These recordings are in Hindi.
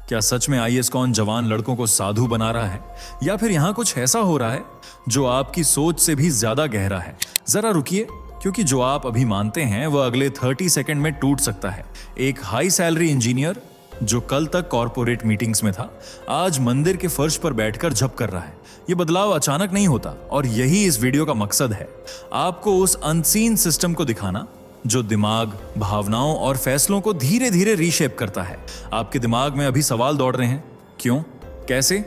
क्या सच में आईएएस कौन जवान लड़कों को साधु बना रहा है, या फिर यहाँ कुछ ऐसा हो रहा है जो आपकी सोच से भी ज्यादा गहरा है? जरा रुकिए, क्योंकि जो आप अभी मानते हैं वह अगले 30 सेकंड में टूट सकता है। एक हाई सैलरी इंजीनियर जो कल तक कॉर्पोरेट मीटिंग्स में था, आज मंदिर के फर्श पर बैठकर जप कर रहा है। ये बदलाव अचानक नहीं होता, और यही इस वीडियो का मकसद है, आपको उस अनसीन सिस्टम को दिखाना जो दिमाग, भावनाओं और फैसलों को धीरे धीरे रीशेप करता है। आपके दिमाग में अभी सवाल दौड़ रहे हैं, क्यों, कैसे,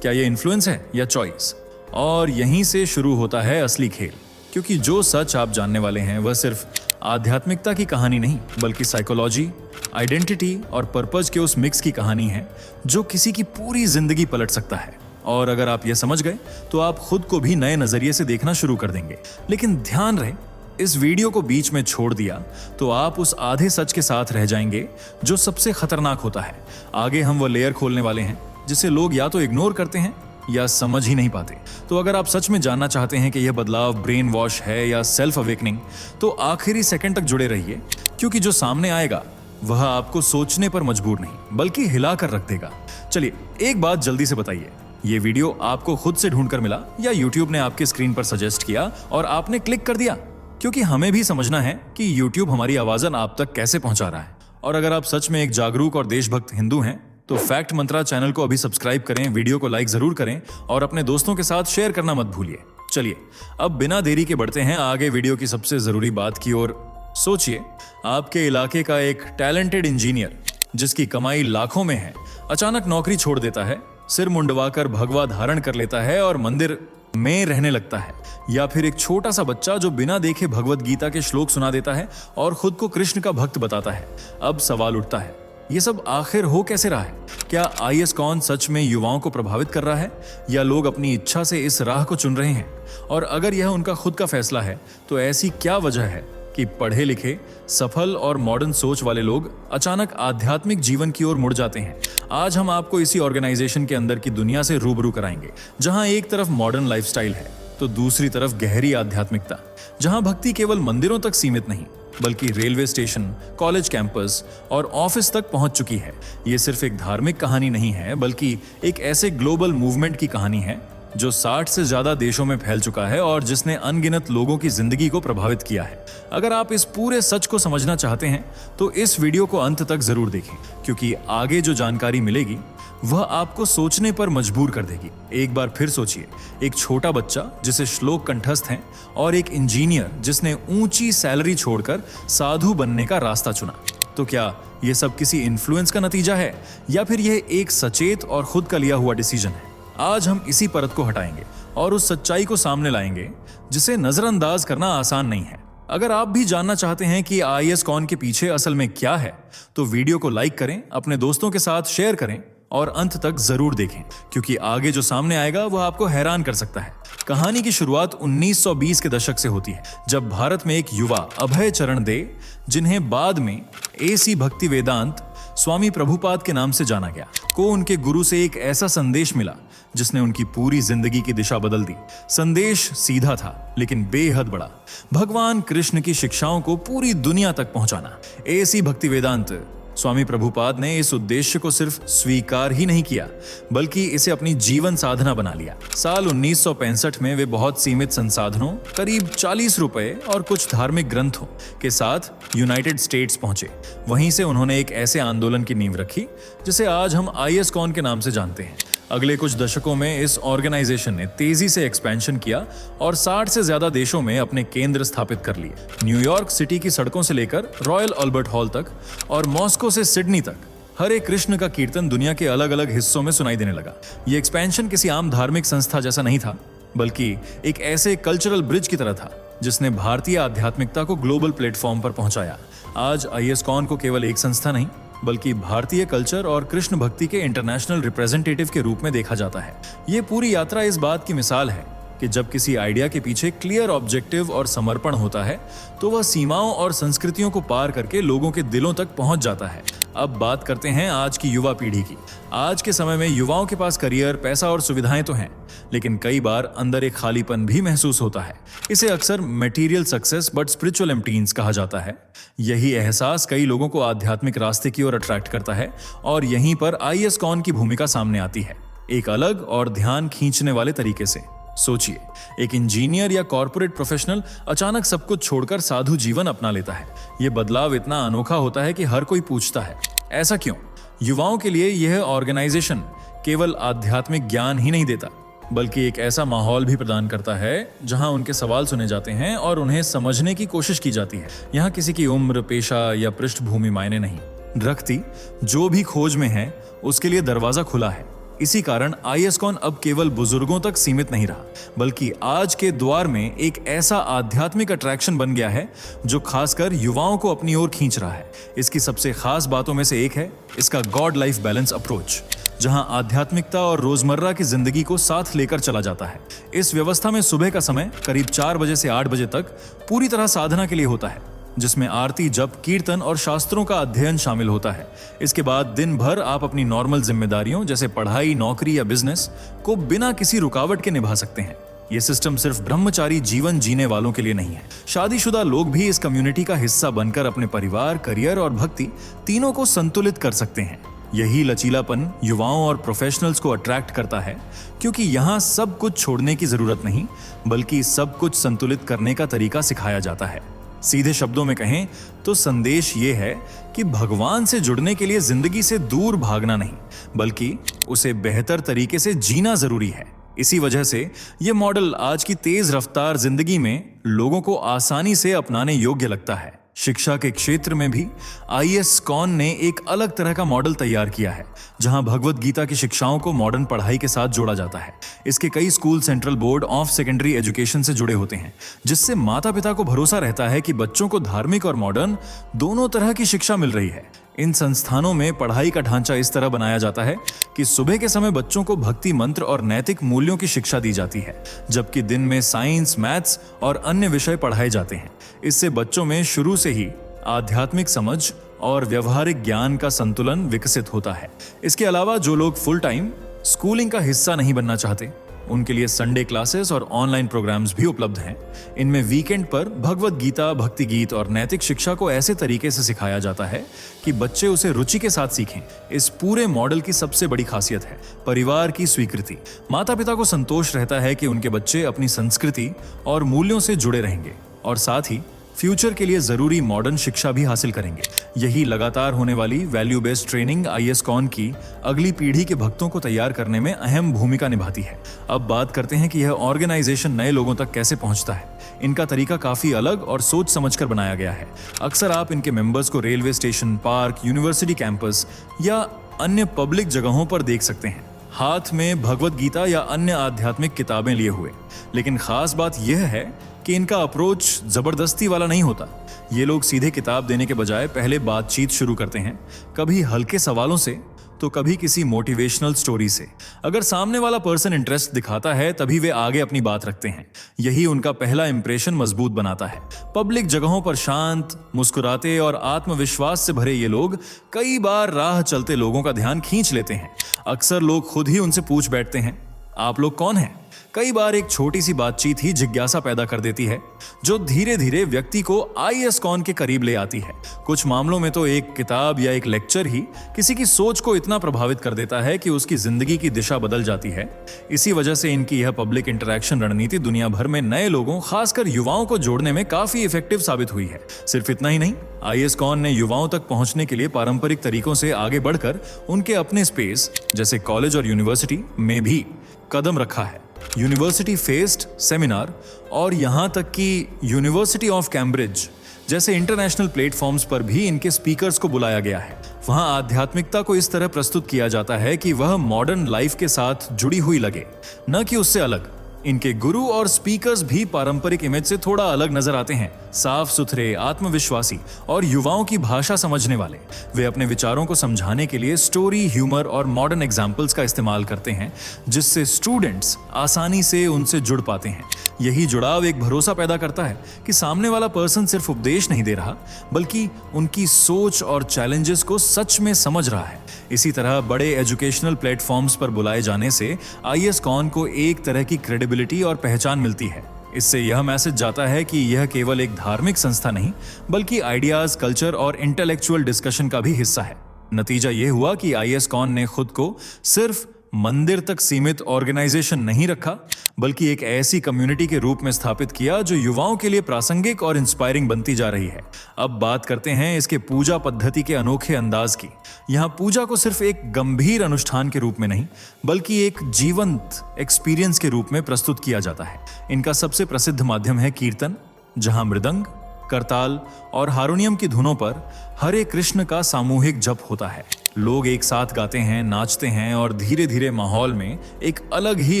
क्या ये इन्फ्लुएंस है या चॉइस? और यहीं से शुरू होता है असली खेल, क्योंकि जो सच आप जानने वाले हैं वह सिर्फ आध्यात्मिकता की कहानी नहीं, बल्कि साइकोलॉजी, आइडेंटिटी और पर्पज के उस मिक्स की कहानी है जो किसी की पूरी जिंदगी पलट सकता है। और अगर आप ये समझ गए तो आप खुद को भी नए नजरिए से देखना शुरू कर देंगे। लेकिन ध्यान रहे, इस वीडियो को बीच में छोड़ दिया तो आप उस आधे सच के साथ रह जाएंगे जो सबसे खतरनाक होता है। आगे हम वो लेयर खोलने वाले हैं जिसे लोग या तो इग्नोर करते हैं या समझ ही नहीं पाते। तो अगर आप सच में जानना चाहते हैं कि यह बदलाव ब्रेन वॉश है या सेल्फ अवेकनिंग, तो आखिरी सेकंड तक जुड़े रहिए, क्योंकि जो सामने आएगा वह आपको सोचने पर मजबूर नहीं बल्कि हिला कर रख देगा। चलिए, एक बात जल्दी से बताइए, ये वीडियो आपको खुद से ढूंढकर मिला या यूट्यूब ने आपके स्क्रीन पर सजेस्ट किया और आपने क्लिक कर दिया? क्योंकि हमें भी समझना है कि YouTube हमारी आवाज़न आप तक कैसे पहुंचा रहा है। और अगर आप सच में एक जागरूक और देशभक्त हिंदू हैं तो फैक्ट मंत्रा चैनल को अभी सब्सक्राइब करें, वीडियो को लाइक जरूर करें और अपने दोस्तों के साथ शेयर करना मत भूलिए। चलिए, अब बिना देरी के बढ़ते हैं आगे वीडियो की सबसे जरूरी बात की ओर। सोचिए, आपके इलाके का एक टैलेंटेड इंजीनियर जिसकी कमाई लाखों में है, अचानक नौकरी छोड़ देता है, सिर मुंडवाकर भगवा धारण कर लेता है और मंदिर में रहने लगता है। या फिर एक छोटा सा बच्चा जो बिना देखे भगवत गीता के श्लोक सुना देता है और खुद को कृष्ण का भक्त बताता है। अब सवाल उठता है, ये सब आखिर हो कैसे रहा है? क्या आईएएस कौन सच में युवाओं को प्रभावित कर रहा है, या लोग अपनी इच्छा से इस राह को चुन रहे हैं? और अगर यह उनका खुद का फैसला है तो ऐसी क्या वजह है कि पढ़े लिखे, सफल और मॉडर्न सोच वाले लोग अचानक आध्यात्मिक जीवन की ओर मुड़ जाते हैं? आज हम आपको इसी ऑर्गेनाइजेशन के अंदर की दुनिया से रूबरू कराएंगे, जहां एक तरफ मॉडर्न लाइफस्टाइल है तो दूसरी तरफ गहरी आध्यात्मिकता, जहां भक्ति केवल मंदिरों तक सीमित नहीं बल्कि रेलवे स्टेशन, कॉलेज कैंपस और ऑफिस तक पहुंच चुकी है। ये सिर्फ एक धार्मिक कहानी नहीं है, बल्कि एक ऐसे ग्लोबल मूवमेंट की कहानी है जो 60 से ज्यादा देशों में फैल चुका है और जिसने अनगिनत लोगों की जिंदगी को प्रभावित किया है। अगर आप इस पूरे सच को समझना चाहते हैं तो इस वीडियो को अंत तक जरूर देखें, क्योंकि आगे जो जानकारी मिलेगी वह आपको सोचने पर मजबूर कर देगी। एक बार फिर सोचिए, एक छोटा बच्चा जिसे श्लोक कंठस्थ हैं और एक इंजीनियर जिसने ऊंची सैलरी छोड़कर साधु बनने का रास्ता चुना। तो क्या यह सब किसी इन्फ्लुएंस का नतीजा है, या फिर यह एक सचेत और खुद का लिया हुआ डिसीजन है? आज हम इसी परत को हटाएंगे और उस सच्चाई को सामने लाएंगे जिसे नजरअंदाज करना आसान नहीं है। अगर आप भी जानना चाहते हैं कि आईएएस कौन के पीछे असल में क्या है, तो वीडियो को लाइक करें, अपने दोस्तों के साथ शेयर करें और अंत तक जरूर देखें, क्योंकि आगे जो सामने आएगा वह आपको हैरान कर सकता है। कहानी की शुरुआत 1920 के दशक से होती है, जब भारत में एक युवा अभय चरण दे, जिन्हें बाद में एसी भक्ति वेदांत स्वामी प्रभुपाद के नाम से जाना गया, को उनके गुरु से एक ऐसा संदेश मिला जिसने उनकी पूरी जिंदगी की दिशा बदल दी। संदेश सीधा था लेकिन बेहद बड़ा, भगवान कृष्ण की शिक्षाओं को पूरी दुनिया तक पहुंचाना। एसी भक्ति वेदांत स्वामी प्रभुपाद ने इस उद्देश्य को सिर्फ स्वीकार ही नहीं किया, बल्कि इसे अपनी जीवन साधना बना लिया। साल 1965 में वे बहुत सीमित संसाधनों, करीब 40 रुपए और कुछ धार्मिक ग्रंथों के साथ यूनाइटेड स्टेट्स पहुंचे। वहीं से उन्होंने एक ऐसे आंदोलन की नींव रखी जिसे आज हम आईएएस कौन के नाम से जानते हैं। अगले कुछ दशकों में इस ऑर्गेनाइजेशन ने तेजी से एक्सपेंशन किया और 60 से ज्यादा देशों में अपने केंद्र स्थापित कर लिए। न्यूयॉर्क सिटी की सड़कों से लेकर रॉयल अल्बर्ट हॉल तक और मॉस्को से सिडनी तक हरे कृष्ण का कीर्तन दुनिया के अलग अलग हिस्सों में सुनाई देने लगा। ये एक्सपेंशन किसी आम धार्मिक संस्था जैसा नहीं था, बल्कि एक ऐसे कल्चरल ब्रिज की तरह था जिसने भारतीय आध्यात्मिकता को ग्लोबल प्लेटफॉर्म पर पहुंचाया। आज आईएएस कौन को केवल एक संस्था नहीं, बल्कि भारतीय कल्चर और कृष्ण भक्ति के इंटरनेशनल रिप्रेजेंटेटिव के रूप में देखा जाता है। ये पूरी यात्रा इस बात की मिसाल है कि जब किसी आइडिया के पीछे क्लियर ऑब्जेक्टिव और समर्पण होता है तो वह सीमाओं और संस्कृतियों को पार करके लोगों के दिलों तक पहुंच जाता है। अब बात करते हैं आज की युवा पीढ़ी की। आज के समय में युवाओं के पास करियर, पैसा और सुविधाएं तो हैं, लेकिन कई बार अंदर एक खालीपन भी महसूस होता है। इसे अक्सर material success but spiritual empties कहा जाता है। यही एहसास कई लोगों को आध्यात्मिक रास्ते की ओर अट्रैक्ट करता है और यहीं पर ISKCON की भूमिका सामने आती है, एक अलग और ध्यान खींचने वाले तरीके से। सोचिए, एक इंजीनियर या कॉर्पोरेट प्रोफेशनल अचानक सब कुछ छोड़कर साधु जीवन अपना लेता है। यह बदलाव इतना अनोखा होता है कि हर कोई पूछता है, ऐसा क्यों? युवाओं के लिए यह ऑर्गेनाइजेशन केवल आध्यात्मिक ज्ञान ही नहीं देता, बल्कि एक ऐसा माहौल भी प्रदान करता है जहां उनके सवाल सुने जाते हैं और उन्हें समझने की कोशिश की जाती है। यहाँ किसी की उम्र, पेशा या पृष्ठभूमि मायने नहीं रखती। जो भी खोज में है उसके लिए दरवाजा खुला है। इसी कारण ISKCON अब केवल बुजुर्गों तक सीमित नहीं रहा, बल्कि आज के द्वार में एक ऐसा आध्यात्मिक अट्रैक्शन बन गया है जो खासकर युवाओं को अपनी ओर खींच रहा है। इसकी सबसे खास बातों में से एक है इसका गॉड लाइफ बैलेंस अप्रोच, जहां आध्यात्मिकता और रोजमर्रा की जिंदगी को साथ लेकर चला जाता है। इस व्यवस्था में सुबह का समय करीब 4 बजे से 8 बजे तक पूरी तरह साधना के लिए होता है, जिसमें आरती, जप, कीर्तन और शास्त्रों का अध्ययन शामिल होता है। इसके बाद दिन भर आप अपनी नॉर्मल जिम्मेदारियों जैसे पढ़ाई, नौकरी या बिजनेस को बिना किसी रुकावट के निभा सकते हैं। यह सिस्टम सिर्फ ब्रह्मचारी जीवन जीने वालों के लिए नहीं है। शादीशुदा लोग भी इस कम्युनिटी का हिस्सा बनकर अपने परिवार, करियर और भक्ति तीनों को संतुलित कर सकते हैं। यही लचीलापन युवाओं और प्रोफेशनल्स को अट्रैक्ट करता है, क्योंकि यहाँ सब कुछ छोड़ने की जरूरत नहीं, बल्कि सब कुछ संतुलित करने का तरीका सिखाया जाता है। सीधे शब्दों में कहें तो संदेश ये है कि भगवान से जुड़ने के लिए जिंदगी से दूर भागना नहीं, बल्कि उसे बेहतर तरीके से जीना जरूरी है। इसी वजह से यह मॉडल आज की तेज रफ्तार जिंदगी में लोगों को आसानी से अपनाने योग्य लगता है। शिक्षा के क्षेत्र में भी ISKCON ने एक अलग तरह का मॉडल तैयार किया है, जहां भगवत गीता की शिक्षाओं को मॉडर्न पढ़ाई के साथ जोड़ा जाता है। इसके कई school central board of secondary education से जुड़े होते हैं, जिससे माता पिता को भरोसा रहता है कि बच्चों को धार्मिक और मॉडर्न दोनों तरह की शिक्षा मिल रही है। इन संस्थानों में पढ़ाई का ढांचा इस तरह बनाया जाता है कि सुबह के समय बच्चों को भक्ति मंत्र और नैतिक मूल्यों की शिक्षा दी जाती है, जबकि दिन में साइंस, मैथ्स और अन्य विषय पढ़ाए जाते हैं। इससे बच्चों में शुरू से ही आध्यात्मिक समझ और व्यवहारिक ज्ञान का संतुलन विकसित होता है। इसके अलावा जो लोग फुल टाइम स्कूलिंग का हिस्सा नहीं बनना चाहते, उनके लिए संडे क्लासेस और ऑनलाइन प्रोग्राम्स भी उपलब्ध हैं। इनमें वीकेंड पर भगवत गीता, भक्ति गीत और नैतिक शिक्षा को ऐसे तरीके से सिखाया जाता है कि बच्चे उसे रुचि के साथ सीखें। इस पूरे मॉडल की सबसे बड़ी खासियत है परिवार की स्वीकृति। माता पिता को संतोष रहता है कि उनके बच्चे अपनी संस्कृति और मूल्यों से जुड़े रहेंगे और साथ ही फ्यूचर के लिए जरूरी मॉडर्न शिक्षा भी हासिल करेंगे। यही लगातार होने वाली वैल्यू बेस्ड ट्रेनिंग ISKCON की अगली पीढ़ी के भक्तों को तैयार करने में अहम भूमिका निभाती है। अब बात करते हैं कि यह ऑर्गेनाइजेशन नए लोगों तक कैसे पहुंचता है। इनका तरीका काफी अलग और सोच समझकर बनाया गया है। अक्सर आप इनके मेंबर्स को railway station, park, university campus या अन्य पब्लिक जगहों पर देख सकते हैं, हाथ में भगवत गीता या अन्य आध्यात्मिक किताबें लिए हुए। लेकिन खास बात यह है कि इनका अप्रोच जबरदस्ती वाला नहीं होता। ये लोग सीधे किताब देने के बजाय पहले बातचीत शुरू करते हैं, कभी हल्के सवालों से तो कभी किसी मोटिवेशनल स्टोरी से। अगर सामने वाला पर्सन इंटरेस्ट दिखाता है तभी वे आगे अपनी बात रखते हैं। यही उनका पहला इंप्रेशन मजबूत बनाता है। पब्लिक जगहों पर शांत, मुस्कुराते और आत्मविश्वास से भरे ये लोग कई बार राह चलते लोगों का ध्यान खींच लेते हैं। अक्सर लोग खुद ही उनसे पूछ बैठते हैं, आप लोग कौन हैं? कई बार एक छोटी सी बातचीत ही जिज्ञासा पैदा कर देती है, जो धीरे धीरे व्यक्ति को ISKCON के करीब ले आती है। कुछ मामलों में तो एक किताब या एक लेक्चर ही किसी की सोच को इतना प्रभावित कर देता है कि उसकी जिंदगी की दिशा बदल जाती है। इसी वजह से इनकी यह पब्लिक इंटरैक्शन रणनीति दुनिया भर में नए लोगों, खासकर युवाओं को जोड़ने में काफी इफेक्टिव साबित हुई है। सिर्फ इतना ही नहीं, ISKCON ने युवाओं तक पहुंचने के लिए पारंपरिक तरीकों से आगे बढ़कर उनके अपने स्पेस जैसे कॉलेज और यूनिवर्सिटी में भी कदम रखा है। यूनिवर्सिटी फेस्ट, सेमिनार और यहां तक कि यूनिवर्सिटी ऑफ कैम्ब्रिज जैसे इंटरनेशनल प्लेटफॉर्म्स पर भी इनके स्पीकर्स को बुलाया गया है। वहां आध्यात्मिकता को इस तरह प्रस्तुत किया जाता है कि वह मॉडर्न लाइफ के साथ जुड़ी हुई लगे, न कि उससे अलग। इनके गुरु और स्पीकर्स भी पारंपरिक इमेज से थोड़ा अलग नजर आते हैं साफ सुथरे, आत्मविश्वासी और युवाओं की भाषा समझने वाले। वे अपने विचारों को समझाने के लिए स्टोरी, ह्यूमर और मॉडर्न एग्जाम्पल्स का इस्तेमाल करते हैं, जिससे स्टूडेंट्स आसानी से उनसे जुड़ पाते हैं। यही जुड़ाव एक भरोसा पैदा करता है कि सामने वाला पर्सन सिर्फ उपदेश नहीं दे रहा, बल्कि उनकी सोच और चैलेंजेस को सच में समझ रहा है। इसी तरह बड़े एजुकेशनल प्लेटफॉर्म्स पर बुलाए जाने से ISKCON को एक तरह की क्रेडिबिलिटी और पहचान मिलती है। इससे यह मैसेज जाता है कि यह केवल एक धार्मिक संस्था नहीं, बल्कि आइडियाज, कल्चर और इंटेलेक्चुअल डिस्कशन का भी हिस्सा है। नतीजा यह हुआ कि ISKCON ने खुद को सिर्फ मंदिर तक सीमित ऑर्गेनाइजेशन नहीं रखा, बल्कि एक ऐसी कम्युनिटी के रूप में स्थापित किया जो युवाओं के लिए प्रासंगिक और इंस्पायरिंग बनती जा रही है। अब बात करते हैं इसके पूजा पद्धति के अनोखे अंदाज की। यहाँ पूजा को सिर्फ एक गंभीर अनुष्ठान के रूप में नहीं, बल्कि एक जीवंत एक्सपीरियंस के रूप में प्रस्तुत किया जाता है। इनका सबसे प्रसिद्ध माध्यम है कीर्तन, जहाँ मृदंग, करताल और हारमोनियम की धुनों पर हरे कृष्ण का सामूहिक जप होता है। लोग एक साथ गाते हैं, नाचते हैं और धीरे धीरे माहौल में एक अलग ही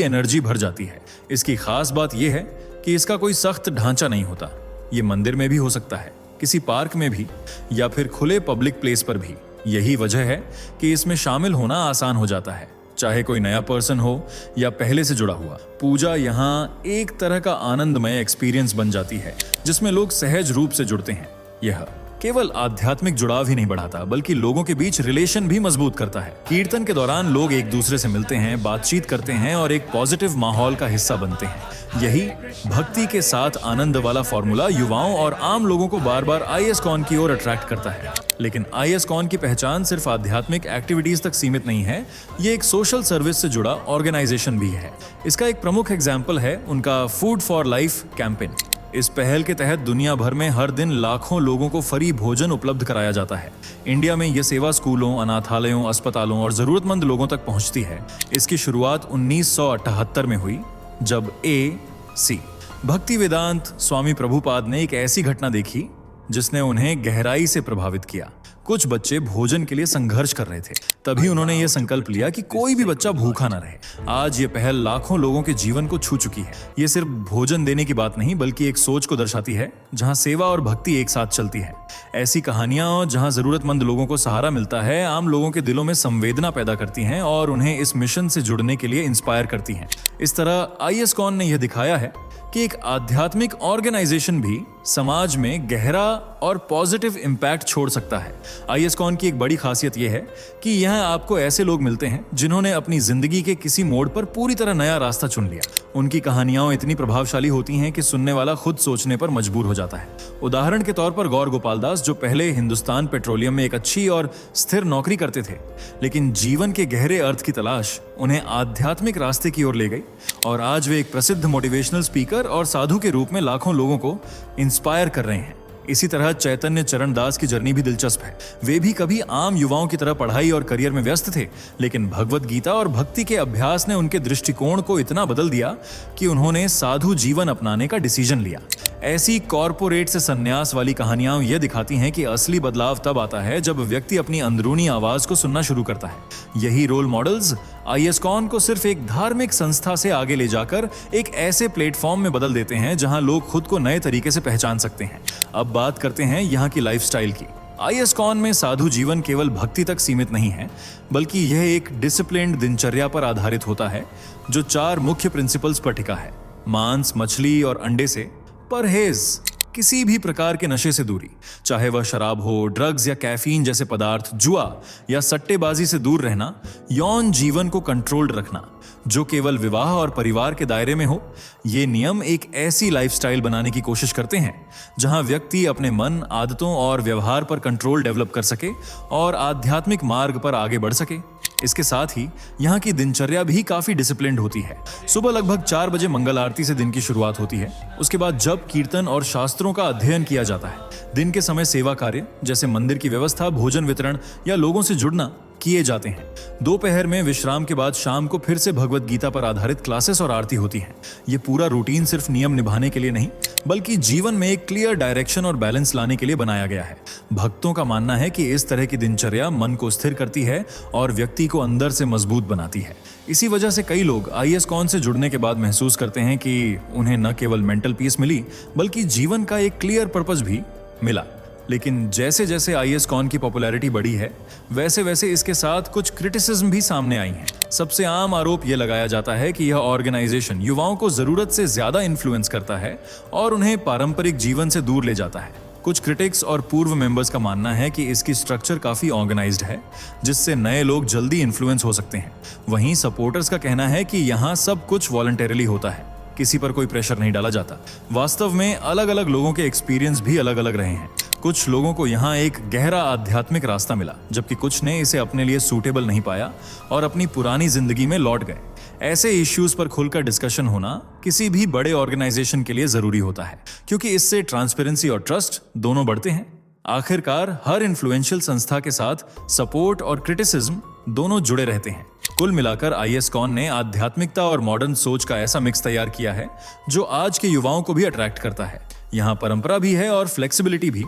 एनर्जी भर जाती है। इसकी खास बात यह है कि इसका कोई सख्त ढांचा नहीं होता। ये मंदिर में भी हो सकता है, किसी पार्क में भी, या फिर खुले पब्लिक प्लेस पर भी। यही वजह है कि इसमें शामिल होना आसान हो जाता है, चाहे कोई नया पर्सन हो या पहले से जुड़ा हुआ। पूजा यहाँ एक तरह का आनंदमय एक्सपीरियंस बन जाती है, जिसमें लोग सहज रूप से जुड़ते हैं। यह केवल आध्यात्मिक जुड़ाव ही नहीं बढ़ाता, बल्कि लोगों के बीच रिलेशन भी मजबूत करता है। कीर्तन के दौरान लोग एक दूसरे से मिलते हैं, बातचीत करते हैं और एक पॉजिटिव माहौल का हिस्सा बनते हैं। यही भक्ति के साथ आनंद वाला फॉर्मूला युवाओं और आम लोगों को बार बार ISKCON की ओर अट्रैक्ट करता है। लेकिन ISKCON की पहचान सिर्फ आध्यात्मिक एक्टिविटीज तक सीमित नहीं है, ये एक सोशल सर्विस से जुड़ा ऑर्गेनाइजेशन भी है। इसका एक प्रमुख एग्जाम्पल है उनका फूड फॉर लाइफ कैंपेन। इस पहल के तहत दुनिया भर में हर दिन लाखों लोगों को फ्री भोजन उपलब्ध कराया जाता है। इंडिया में यह सेवा स्कूलों, अनाथालयों, अस्पतालों और जरूरतमंद लोगों तक पहुंचती है। इसकी शुरुआत 1978 में हुई, जब A.C. भक्तिवेदांत स्वामी प्रभुपाद ने एक ऐसी घटना देखी जिसने उन्हें गहराई से प्रभावित किया। कुछ बच्चे भोजन के लिए संघर्ष कर रहे थे। तभी उन्होंने यह संकल्प लिया कि कोई भी बच्चा भूखा न रहे। आज ये पहल लाखों लोगों के जीवन को छू चुकी है। ये सिर्फ भोजन देने की बात नहीं, बल्कि एक सोच को दर्शाती है जहां सेवा और भक्ति एक साथ चलती है। ऐसी कहानियां जहां जरूरतमंद लोगों को सहारा मिलता है, आम लोगों के दिलों में संवेदना पैदा करती हैं और उन्हें इस मिशन से जुड़ने के लिए इंस्पायर करती हैं। इस तरह ISKCON ने यह दिखाया है कि एक आध्यात्मिक ऑर्गेनाइजेशन भी समाज में गहरा और पॉजिटिव इम्पैक्ट छोड़ सकता है। ISKCON की एक बड़ी खासियत यह है कि यहाँ आपको ऐसे लोग मिलते हैं जिन्होंने अपनी जिंदगी के किसी मोड़ पर पूरी तरह नया रास्ता चुन लिया। उनकी कहानियां इतनी प्रभावशाली होती हैं कि सुनने वाला खुद सोचने पर मजबूर हो जाता है। उदाहरण के तौर पर गौर गोपाल दास, जो पहले हिंदुस्तान पेट्रोलियम में एक अच्छी और स्थिर नौकरी करते थे, लेकिन जीवन के गहरे अर्थ की तलाश उन्हें आध्यात्मिक रास्ते की ओर ले गई और आज वे एक प्रसिद्ध मोटिवेशनल स्पीकर और साधु के रूप में लाखों लोगों को इंस्पायर कर रहे हैं। इसी तरह चैतन्य चरण दास की जर्नी भी दिलचस्प है। वे भी कभी आम युवाओं की तरह पढ़ाई और करियर में व्यस्त थे, लेकिन भगवत गीता और भक्ति के अभ्यास ने उनके दृष्टिकोण को इतना बदल दिया कि उन्होंने साधु जीवन अपनाने का डिसीजन लिया। ऐसी कॉरपोरेट से संन्यास वाली कहानियां यह दिखाती हैं कि असली बदलाव तब आता है जब व्यक्ति अपनी अंदरूनी आवाज को सुनना शुरू करता है। यही रोल मॉडल्स ISKCON को सिर्फ एक धार्मिक संस्था से आगे ले जाकर एक ऐसे प्लेटफॉर्म में बदल देते हैं जहां लोग खुद को नए तरीके से पहचान सकते हैं। अब बात करते हैं यहाँ की लाइफस्टाइल की। ISKCON में साधु जीवन केवल भक्ति तक सीमित नहीं है, बल्कि यह एक डिसिप्लिन्ड दिनचर्या पर आधारित होता है जो 4 मुख्य प्रिंसिपल्स पर टिका है। मांस, मछली और अंडे से परहेज, किसी भी प्रकार के नशे से दूरी, चाहे वह शराब हो, ड्रग्स या कैफीन जैसे पदार्थ, जुआ या सट्टेबाजी से दूर रहना, यौन जीवन को कंट्रोल्ड रखना जो केवल विवाह और परिवार के दायरे में हो। ये नियम एक ऐसी लाइफस्टाइल बनाने की कोशिश करते हैं जहां व्यक्ति अपने मन, आदतों और व्यवहार पर कंट्रोल डेवलप कर सके और आध्यात्मिक मार्ग पर आगे बढ़ सके। इसके साथ ही यहाँ की दिनचर्या भी काफी डिसिप्लिन्ड होती है। सुबह लगभग 4 बजे मंगल आरती से दिन की शुरुआत होती है। उसके बाद जप, कीर्तन और शास्त्रों का अध्ययन किया जाता है। दिन के समय सेवा कार्य जैसे मंदिर की व्यवस्था, भोजन वितरण या लोगों से जुड़ना किए जाते हैं। दोपहर में विश्राम के बाद शाम को फिर से भगवत गीता पर आधारित क्लासेस और आरती होती है। ये पूरा रूटीन सिर्फ नियम निभाने के लिए नहीं, बल्कि जीवन में एक क्लियर डायरेक्शन और बैलेंस लाने के लिए बनाया गया है। भक्तों का मानना है कि इस तरह की दिनचर्या मन को स्थिर करती है और व्यक्ति को अंदर से मजबूत बनाती है। इसी वजह से कई लोग ISKCON से जुड़ने के बाद महसूस करते हैं कि उन्हें न केवल मेंटल पीस मिली बल्कि जीवन का एक क्लियर पर्पस भी मिला। लेकिन जैसे जैसे ISKCON की पॉपुलैरिटी बढ़ी है, वैसे वैसे इसके साथ कुछ क्रिटिसिज्म भी सामने आई हैं। सबसे आम आरोप यह लगाया जाता है कि यह ऑर्गेनाइजेशन युवाओं को जरूरत से ज्यादा इन्फ्लुएंस करता है और उन्हें पारंपरिक जीवन से दूर ले जाता है। कुछ क्रिटिक्स और पूर्व मेंबर्स का मानना है कि इसकी स्ट्रक्चर काफी ऑर्गेनाइज्ड है, जिससे नए लोग जल्दी इन्फ्लुएंस हो सकते हैं। वहीं सपोर्टर्स का कहना है कि यहाँ सब कुछ वॉलंटरीली होता है, किसी पर कोई प्रेशर नहीं डाला जाता। वास्तव में अलग अलग लोगों के एक्सपीरियंस भी अलग अलग रहे हैं। कुछ लोगों को यहाँ एक गहरा आध्यात्मिक रास्ता मिला, जबकि कुछ ने इसे अपने लिए सूटेबल नहीं पाया और अपनी पुरानी जिंदगी में लौट गए। ऐसे इश्यूज पर खुलकर डिस्कशन होना किसी भी बड़े ऑर्गेनाइजेशन के लिए जरूरी होता है, क्योंकि इससे ट्रांसपेरेंसी और ट्रस्ट दोनों बढ़ते हैं। आखिरकार हर इन्फ्लुएंशियल संस्था के साथ सपोर्ट और क्रिटिसिज्म दोनों जुड़े रहते हैं। कुल मिलाकर ISKCON ने आध्यात्मिकता और मॉडर्न सोच का ऐसा मिक्स तैयार किया है जो आज के युवाओं को भी अट्रैक्ट करता है। यहाँ परंपरा भी है और फ्लेक्सिबिलिटी भी,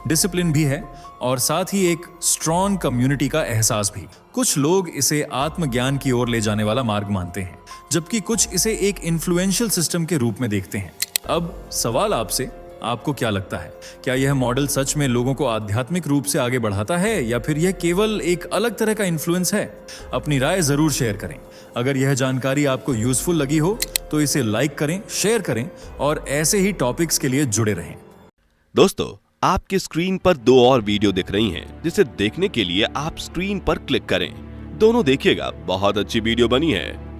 डिसिप्लिन भी है और साथ ही एक स्ट्रॉन्ग कम्युनिटी का एहसास भी। कुछ लोग इसे आत्मज्ञान की ओर ले जाने वाला मार्ग मानते हैं, जबकि कुछ इसे एक इन्फ्लुएंशियल सिस्टम के रूप में देखते हैं। अब सवाल आपसे, आपको क्या लगता है? क्या यह मॉडल सच में लोगों को आध्यात्मिक रूप से आगे बढ़ाता है या फिर यह केवल एक अलग तरह का इन्फ्लुएंस है? अपनी राय जरूर शेयर करें। अगर यह जानकारी आपको यूजफुल लगी हो तो इसे लाइक करें, शेयर करें और ऐसे ही टॉपिक्स के लिए जुड़े रहें। दोस्तों, आपकी स्क्रीन पर 2 और वीडियो दिख रही हैं, जिसे देखने के लिए आप स्क्रीन पर क्लिक करें। दोनों देखिएगा, बहुत अच्छी वीडियो बनी है।